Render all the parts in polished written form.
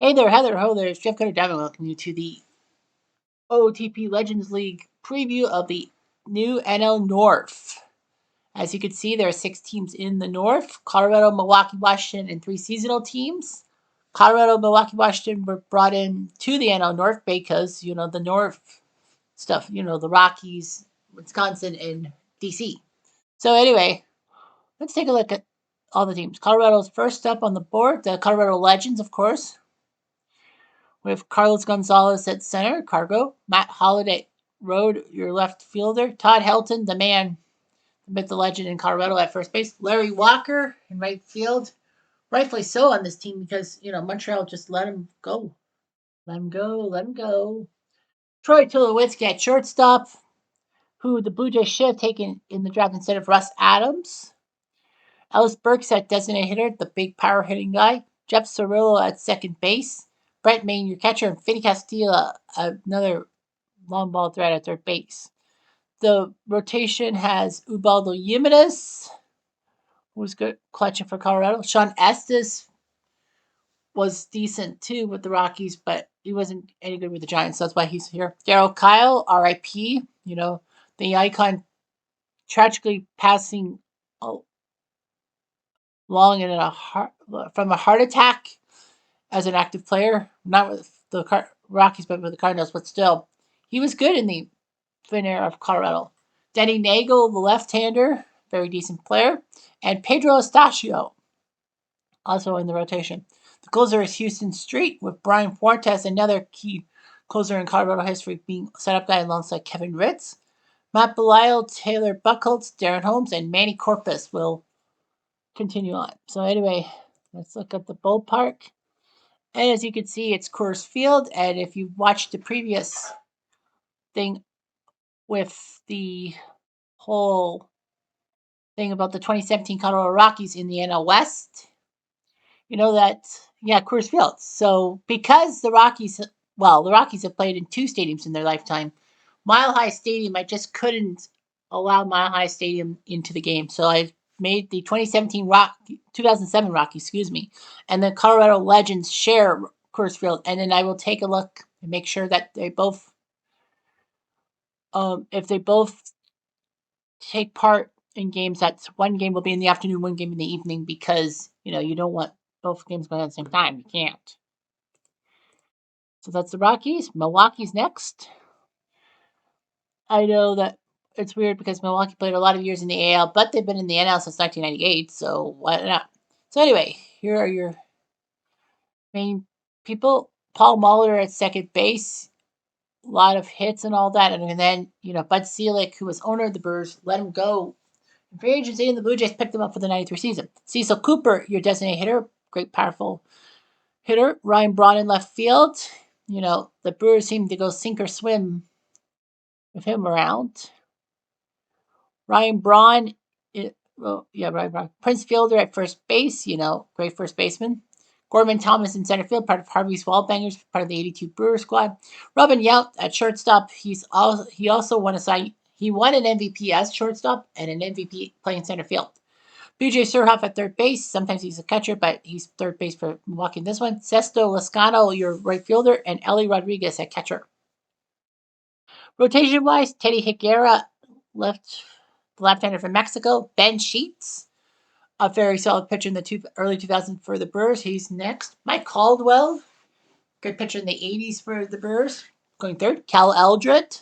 Hey there, Heather. Ho there. It's Jeff Cutter Diamond. Welcome you to the OOTP Legends League preview of the new NL North. As you can see, there are 6 teams in the North: Colorado, Milwaukee, Washington, and 3 seasonal teams. Colorado, Milwaukee, Washington were brought in to the NL North because, the North stuff, the Rockies, Wisconsin, and DC. So, anyway, let's take a look at all the teams. Colorado's first up on the board, the Colorado Legends, of course, with Carlos Gonzalez at center, Cargo, Matt Holliday Road, your left fielder, Todd Helton, the man, the myth, the legend in Colorado at first base, Larry Walker in right field, rightfully so on this team because, Montreal just let him go. Let him go, let him go. Troy Tulowitzki at shortstop, who the Blue Jays should have taken in the draft instead of Russ Adams. Ellis Burks at designated hitter, the big power hitting guy. Jeff Cirillo at second base. Brett Main, your catcher, and Finny Castilla, another long ball threat at third base. The rotation has Ubaldo Jimenez, who's good clutching for Colorado. Sean Estes was decent too with the Rockies, but he wasn't any good with the Giants, so that's why he's here. Darryl Kyle, RIP, the icon tragically passing along from a heart attack as an active player, not with the Rockies, but with the Cardinals, but still, he was good in the Twin era of Colorado. Denny Nagel, the left-hander, very decent player, and Pedro Estacio, also in the rotation. The closer is Houston Street, with Brian Fuentes, another key closer in Colorado history, being setup guy alongside Kevin Ritz. Matt Belisle, Taylor Buchholz, Darren Holmes, and Manny Corpus will continue on. So anyway, let's look at the ballpark. And as you can see, it's Coors Field. And if you watched the previous thing with the whole thing about the 2017 Colorado Rockies in the NL West, you know that, Coors Field. So because the Rockies have played in 2 stadiums in their lifetime. Mile High Stadium, I just couldn't allow Mile High Stadium into the game. So I made the 2007 Rockies, and the Colorado Legends share Coors Field. And then I will take a look and make sure that they both, if they both take part in games, that's one game will be in the afternoon, one game in the evening, because, you don't want both games going at the same time. You can't. So that's the Rockies. Milwaukee's next. I know that it's weird because Milwaukee played a lot of years in the AL, but they've been in the NL since 1998, so why not? So anyway, here are your main people. Paul Molitor at second base, a lot of hits and all that, and then, Bud Selig, who was owner of the Brewers, let him go. In free agency, and the Blue Jays picked him up for the 93 season. Cecil Cooper, your designated hitter, great powerful hitter. Ryan Braun in left field. The Brewers seem to go sink or swim with him around. Ryan Braun, Ryan Braun. Prince Fielder at first base, great first baseman. Gorman Thomas in center field, part of Harvey's Wallbangers, part of the '82 Brewer squad. Robin Yount at shortstop. He also won an MVP as shortstop and an MVP playing center field. BJ Surhoff at third base. Sometimes he's a catcher, but he's third base for Milwaukee in this one. Sesto Lascano, your right fielder, and Ellie Rodriguez at catcher. Rotation-wise, Teddy Higuera, left-hander from Mexico. Ben Sheets, a very solid pitcher in the early 2000s for the Brewers. He's next. Mike Caldwell, good pitcher in the 80s for the Brewers, going third. Cal Eldred,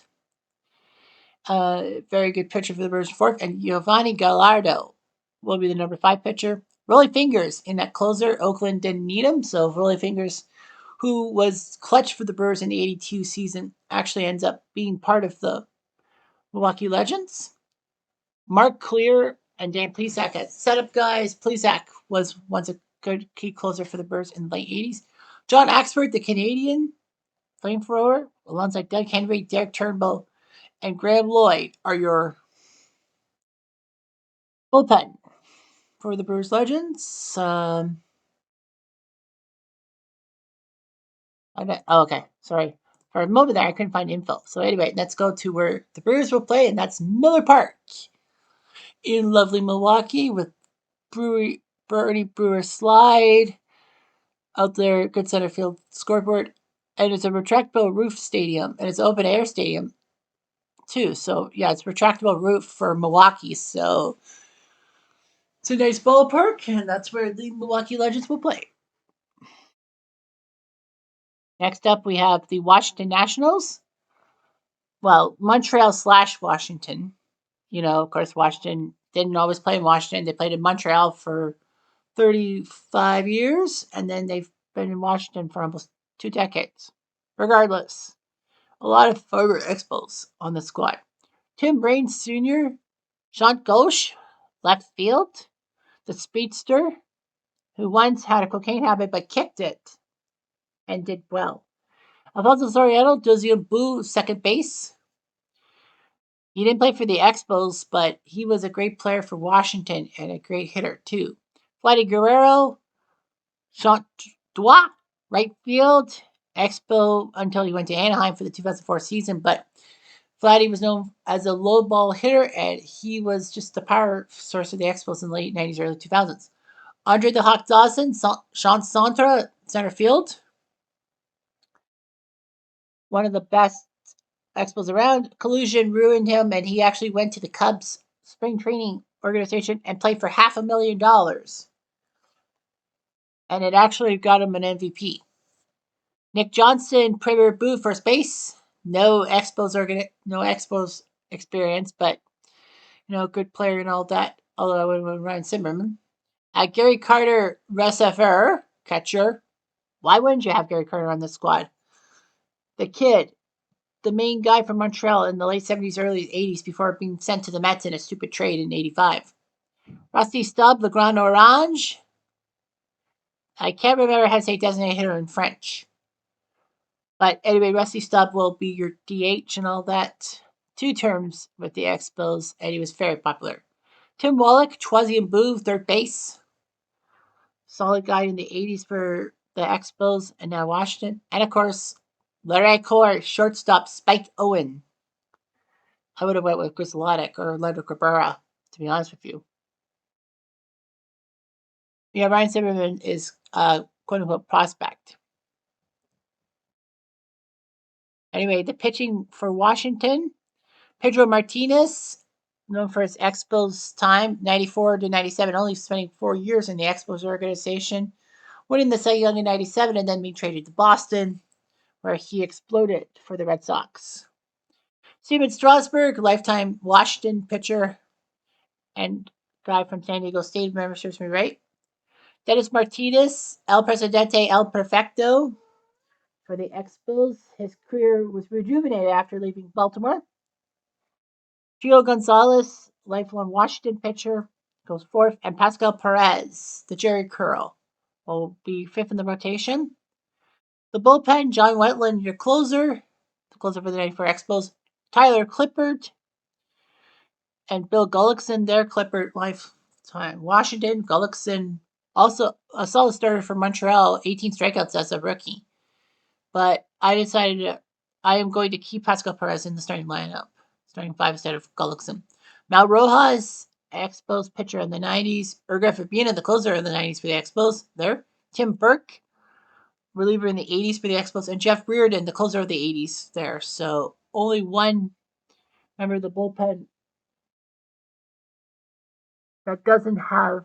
very good pitcher for the Brewers, fourth. And Giovanni Gallardo will be the number 5 pitcher. Rolly Fingers in that closer. Oakland didn't need him, so Rolly Fingers, who was clutch for the Brewers in the '82 season, actually ends up being part of the Milwaukee Legends. Mark Clear and Dan Plesac as setup guys. Plesac was once a good key closer for the Brewers in the late '80s. John Axford, the Canadian flamethrower, alongside Doug Henry, Derek Turnbull, and Graham Lloyd are your bullpen for the Brewers Legends. Okay, sorry. For a moment there, I couldn't find info. So anyway, let's go to where the Brewers will play, and that's Miller Park in lovely Milwaukee with Bernie Brewer Slide, out there, good center field scoreboard. And it's a retractable roof stadium, and it's an open air stadium too. So yeah, it's retractable roof for Milwaukee. So it's a nice ballpark, and that's where the Milwaukee Legends will play. Next up, we have the Washington Nationals. Well, Montreal slash Washington. Of course, Washington didn't always play in Washington. They played in Montreal for 35 years, and then they've been in Washington for almost 2 decades. Regardless, a lot of former Expos on the squad. Tim Brain Sr., Jean Gauche, left field, the speedster, who once had a cocaine habit but kicked it and did well. Alfonso Soriano, Dozio Boo, second base. He didn't play for the Expos, but he was a great player for Washington and a great hitter, too. Vladdy Guerrero, Jean Dua, right field, Expo until he went to Anaheim for the 2004 season, but Vladdy was known as a low ball hitter, and he was just the power source of the Expos in the late 90s, early 2000s. Andre the Hawk Dawson, Sean Santra, center field. One of the best Expos around. Collusion ruined him, and he actually went to the Cubs spring training organization and played for $500,000. And it actually got him an MVP. Nick Johnson, Premier Boo, first base. No Expos experience, but good player and all that. Although I would have went Ryan Zimmerman. Gary Carter, receiver, catcher. Why wouldn't you have Gary Carter on the squad? The kid, the main guy from Montreal in the late 70s, early 80s before being sent to the Mets in a stupid trade in 85. Rusty Stubb, Le Grand Orange. I can't remember how to say designated hitter in French. But anyway, Rusty Stubb will be your DH and all that. 2 terms with the Expos, and he was very popular. Tim Wallach, Troisième Boo, third base. Solid guy in the 80s for the Expos and now Washington. And of course, Larry Core, shortstop, Spike Owen. I would have went with Chris Loddick or Leonard Cabrera, to be honest with you. Yeah, Ryan Zimmerman is a quote-unquote prospect. Anyway, the pitching for Washington, Pedro Martinez, known for his Expos time, 94 to 97, only spending 4 years in the Expos organization, winning the Cy Young in 97 and then being traded to Boston, where he exploded for the Red Sox. Steven Strasburg, lifetime Washington pitcher and guy from San Diego State, if memory serves me right. Dennis Martinez, El Presidente El Perfecto for the Expos. His career was rejuvenated after leaving Baltimore. Gio Gonzalez, lifelong Washington pitcher, goes fourth. And Pascal Perez, the Jerry Curl, will be fifth in the rotation. The bullpen, John Wetland, your closer, the closer for the 94 Expos. Tyler Clippard and Bill Gullickson, their Clippard lifetime Washington. Gullickson, also a solid starter for Montreal, 18 strikeouts as a rookie. But I decided I am going to keep Pascal Perez in the starting lineup, starting 5 instead of Gullickson. Mal Rojas, Expos pitcher in the 90s. Erga Fabina, the closer in the 90s for the Expos. There. Tim Burke, reliever in the 80s for the Expos. And Jeff Reardon, the closer of the 80s there. So only one member of the bullpen that doesn't have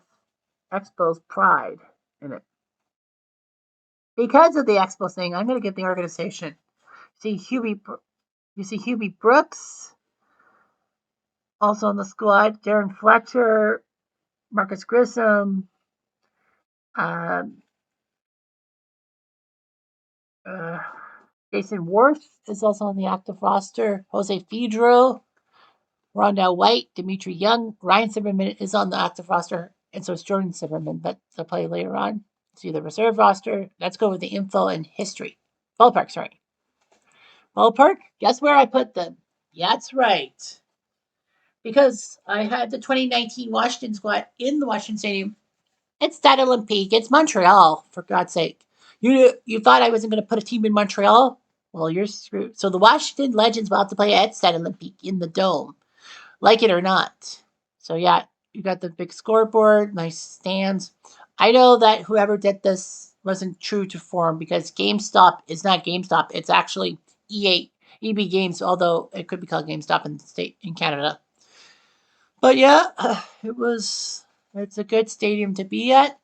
Expos pride in it. Because of the Expos thing, I'm going to give the organization. You see Hubie Brooks, also on the squad. Darren Fletcher, Marcus Grissom, Jason Worth is also on the active roster. Jose Fedro, Rondell White, Dimitri Young, Ryan Zimmerman is on the active roster, and so is Jordan Zimmerman, but they'll play later on. See the reserve roster. Let's go with the info and history. Ballpark, sorry. Ballpark? Guess where I put them? Yeah, that's right. Because I had the 2019 Washington squad in the Washington Stadium. It's Stade Olympique. It's Montreal, for God's sake. You thought I wasn't going to put a team in Montreal? Well, you're screwed. So the Washington Legends will have to play at Stade Olympique in the Dome, like it or not. So yeah, you got the big scoreboard, nice stands. I know that whoever did this wasn't true to form because GameStop is not GameStop. It's actually EB Games, although it could be called GameStop in Canada. But yeah, it's a good stadium to be at.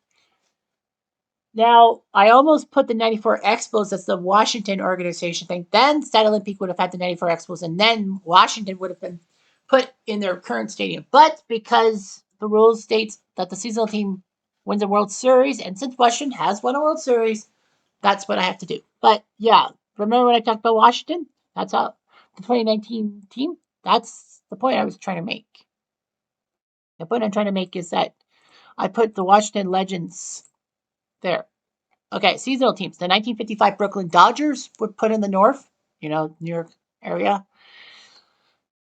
Now, I almost put the 94 Expos as the Washington organization thing. Then Stade Olympique would have had the 94 Expos, and then Washington would have been put in their current stadium. But because the rules states that the seasonal team wins a World Series, and since Washington has won a World Series, that's what I have to do. But yeah, remember when I talked about Washington? That's how the 2019 team. That's the point I was trying to make. The point I'm trying to make is that I put the Washington Legends there. Okay, seasonal teams. The 1955 Brooklyn Dodgers would put in the North, New York area.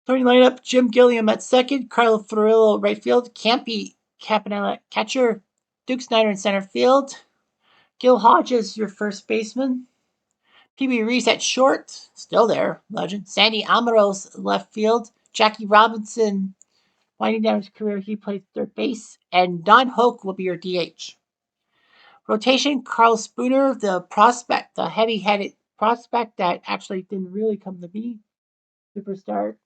Starting lineup: Jim Gilliam at second, Carlo Furillo right field, Campy Campanella catcher, Duke Snyder in center field, Gil Hodges your first baseman, PB Reese at short, still there, legend. Sandy Amaros left field, Jackie Robinson winding down his career, he plays third base, and Don Hoke will be your DH. Rotation: Carl Spooner, the prospect, the heavy-headed prospect that actually didn't really come to be superstar.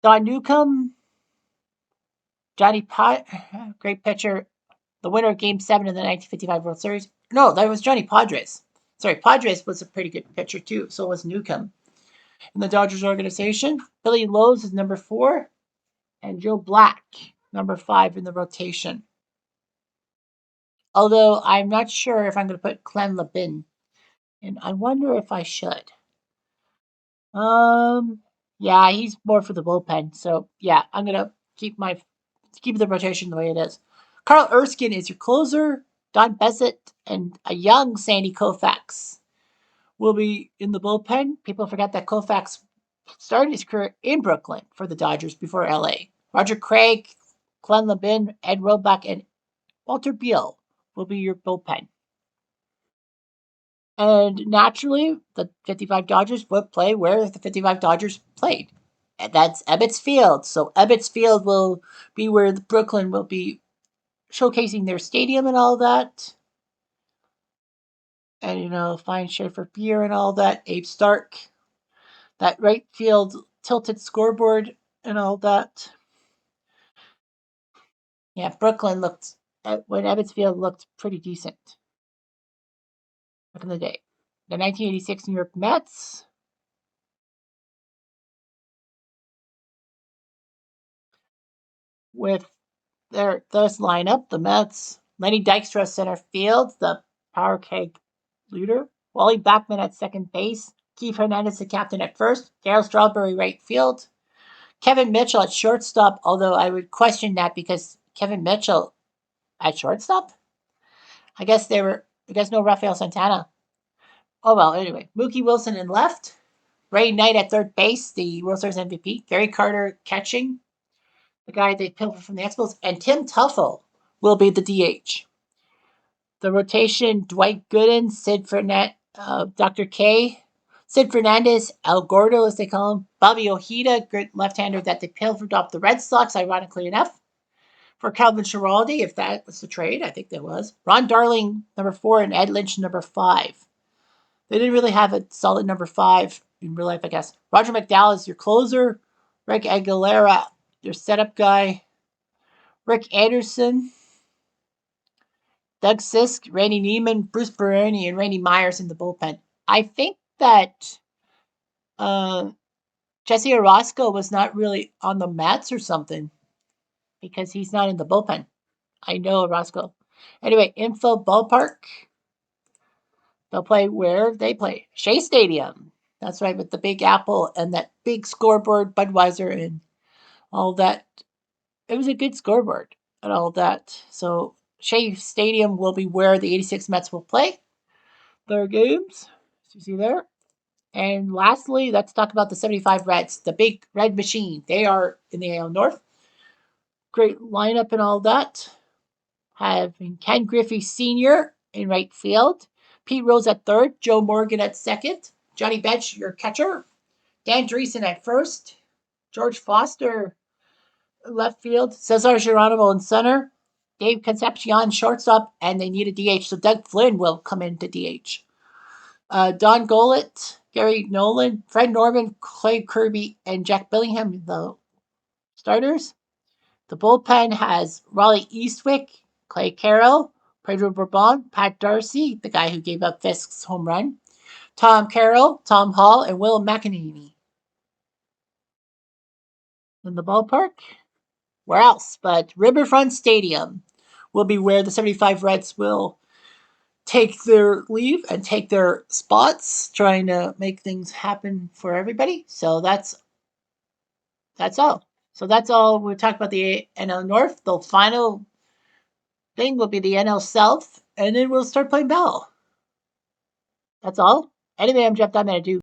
Don Newcomb, Johnny Pot, great pitcher, the winner of Game 7 of the 1955 World Series. No, that was Johnny Padres. Sorry, Padres was a pretty good pitcher too, so was Newcomb. In the Dodgers organization, Billy Lowe's is number 4, and Joe Black, number 5 in the rotation. Although I'm not sure if I'm going to put Glenn LeBin, and I wonder if I should. Yeah, he's more for the bullpen. So yeah, I'm gonna keep the rotation the way it is. Carl Erskine is your closer. Don Bessett and a young Sandy Koufax will be in the bullpen. People forget that Koufax started his career in Brooklyn for the Dodgers before LA. Roger Craig, Glenn LeBin, Ed Roebuck, and Walter Beal will be your bullpen. And naturally, the 55 Dodgers would play where the 55 Dodgers played. And that's Ebbets Field. So Ebbets Field will be where Brooklyn will be showcasing their stadium and all that. And, fine Schaefer beer and all that. Abe Stark. That right field tilted scoreboard and all that. Yeah, Brooklyn when Ebbets Field looked pretty decent back in the day. The 1986 New York Mets. With their this lineup, the Mets, Lenny Dykstra center field, the power keg leader, Wally Backman at second base, Keith Hernandez the captain at first, Darryl Strawberry right field, Kevin Mitchell at shortstop, although I would question that because Kevin Mitchell at shortstop? I guess no Rafael Santana. Oh well, anyway. Mookie Wilson in left, Ray Knight at third base, the World Series MVP, Gary Carter catching, the guy they pilfered from the Expos, and Tim Tuffle will be the DH. The rotation: Dwight Gooden, Dr. K, Sid Fernandez, El Gordo, as they call him, Bobby Ojeda, great left-hander that they pilfered off the Red Sox, ironically enough. For Calvin Schiraldi, if that was the trade, I think that was. Ron Darling, number 4, and Ed Lynch, number 5. They didn't really have a solid number 5 in real life, I guess. Roger McDowell is your closer. Rick Aguilera, your setup guy. Rick Anderson, Doug Sisk, Randy Neiman, Bruce Baroni, and Randy Myers in the bullpen. I think that Jesse Orozco was not really on the Mets or something because he's not in the bullpen. I know Orozco. Anyway, Info Ballpark. They'll play where they play. Shea Stadium. That's right, with the Big Apple and that big scoreboard, Budweiser, and all that. It was a good scoreboard and all that. So Shea Stadium will be where the 86 Mets will play their games. As you see there. And lastly, let's talk about the 75 Reds, the big red machine. They are in the AL North. Great lineup and all that. Having Ken Griffey Sr. in right field, Pete Rose at third, Joe Morgan at second, Johnny Bench, your catcher, Dan Dreesen at first, George Foster left field, Cesar Geronimo in center, Dave Concepcion shortstop, and they need a DH, so Doug Flynn will come into DH. Don Gollett, Gary Nolan, Fred Norman, Clay Kirby, and Jack Billingham, the starters. The bullpen has Raleigh Eastwick, Clay Carroll, Pedro Bourbon, Pat Darcy, the guy who gave up Fisk's home run, Tom Carroll, Tom Hall, and Will McEnany. In the ballpark? Where else but Riverfront Stadium will be where the 75 Reds will take their leave and take their spots, trying to make things happen for everybody. So that's all. So that's all. We'll talk about the NL North. The final thing will be the NL South, and then we'll start playing Bell. That's all. Anyway, I'm Jeff Diamond. I do